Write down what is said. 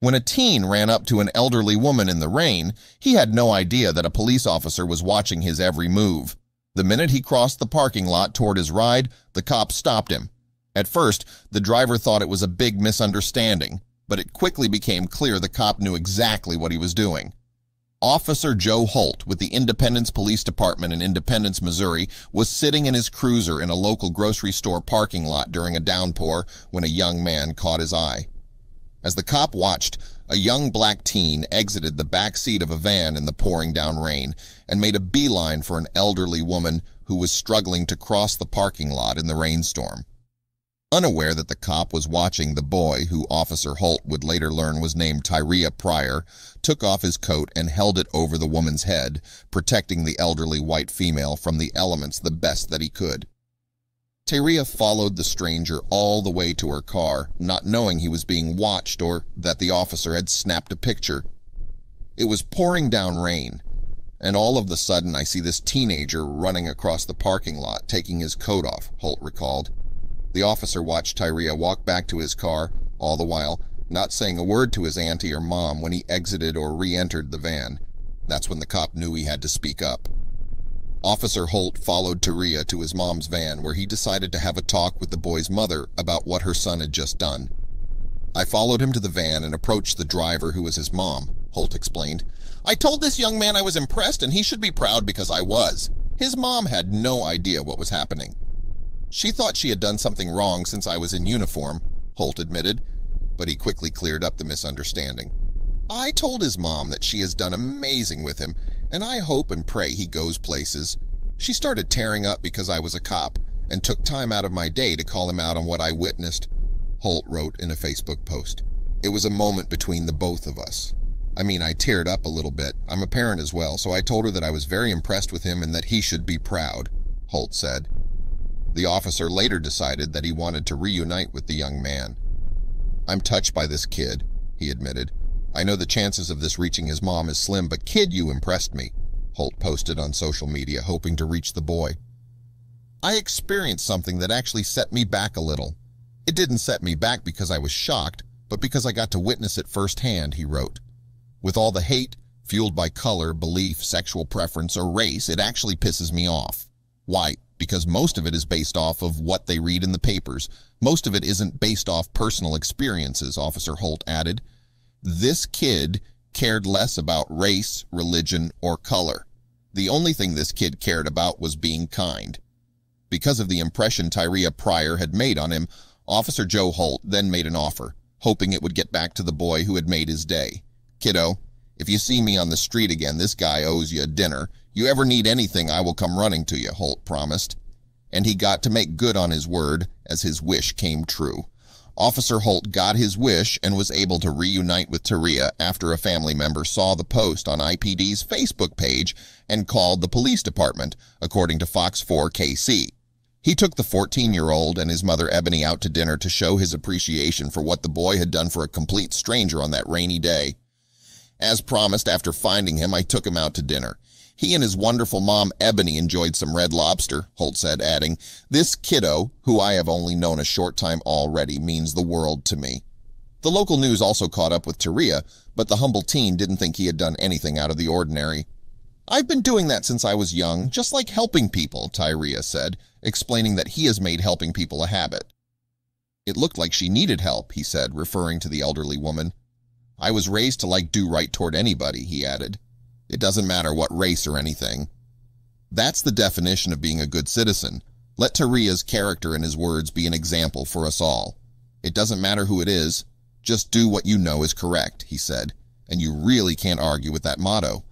When a teen ran up to an elderly woman in the rain, he had no idea that a police officer was watching his every move. The minute he crossed the parking lot toward his ride, the cop stopped him. At first, the driver thought it was a big misunderstanding, but it quickly became clear the cop knew exactly what he was doing. Officer Joe Holt with the Independence Police Department in Independence, Missouri, was sitting in his cruiser in a local grocery store parking lot during a downpour when a young man caught his eye. As the cop watched, a young black teen exited the back seat of a van in the pouring down rain and made a beeline for an elderly woman who was struggling to cross the parking lot in the rainstorm. Unaware that the cop was watching, the boy, who Officer Holt would later learn was named Tyria Pryor, took off his coat and held it over the woman's head, protecting the elderly white female from the elements the best that he could. Tyria followed the stranger all the way to her car, not knowing he was being watched or that the officer had snapped a picture. It was pouring down rain, and all of a sudden I see this teenager running across the parking lot, taking his coat off, Holt recalled. The officer watched Tyria walk back to his car, all the while not saying a word to his auntie or mom when he exited or re-entered the van. That's when the cop knew he had to speak up. Officer Holt followed Tyria to his mom's van, where he decided to have a talk with the boy's mother about what her son had just done. I followed him to the van and approached the driver, who was his mom, Holt explained. I told this young man I was impressed and he should be proud because I was. His mom had no idea what was happening. She thought she had done something wrong since I was in uniform, Holt admitted, but he quickly cleared up the misunderstanding. I told his mom that she has done amazing with him, and I hope and pray he goes places. She started tearing up because I was a cop and took time out of my day to call him out on what I witnessed, Holt wrote in a Facebook post. It was a moment between the both of us. I teared up a little bit. I'm a parent as well, so I told her that I was very impressed with him and that he should be proud, Holt said. The officer later decided that he wanted to reunite with the young man. I'm touched by this kid, he admitted. I know the chances of this reaching his mom is slim, but kid, you impressed me, Holt posted on social media, hoping to reach the boy. I experienced something that actually set me back a little. It didn't set me back because I was shocked, but because I got to witness it firsthand, he wrote. With all the hate, fueled by color, belief, sexual preference, or race, it actually pisses me off. Why? Because most of it is based off of what they read in the papers. Most of it isn't based off personal experiences, Officer Holt added. This kid cared less about race, religion, or color. The only thing this kid cared about was being kind. Because of the impression Tyria Pryor had made on him, Officer Joe Holt then made an offer, hoping it would get back to the boy who had made his day. Kiddo, if you see me on the street again, this guy owes you a dinner. You ever need anything, I will come running to you, Holt promised. And he got to make good on his word as his wish came true. Officer Holt got his wish and was able to reunite with Tyria after a family member saw the post on IPD's Facebook page and called the police department, according to Fox 4 KC. He took the 14-year-old and his mother Ebony out to dinner to show his appreciation for what the boy had done for a complete stranger on that rainy day. As promised, after finding him, I took him out to dinner. He and his wonderful mom, Ebony, enjoyed some red lobster, Holt said, adding, This kiddo, who I have only known a short time already, means the world to me. The local news also caught up with Tyria, but the humble teen didn't think he had done anything out of the ordinary. I've been doing that since I was young, just like helping people, Tyria said, explaining that he has made helping people a habit. It looked like she needed help, he said, referring to the elderly woman. I was raised to do right toward anybody, he added. It doesn't matter what race or anything. That's the definition of being a good citizen. Let Tyria's character and his words be an example for us all. It doesn't matter who it is, just do what you know is correct, he said, and you really can't argue with that motto.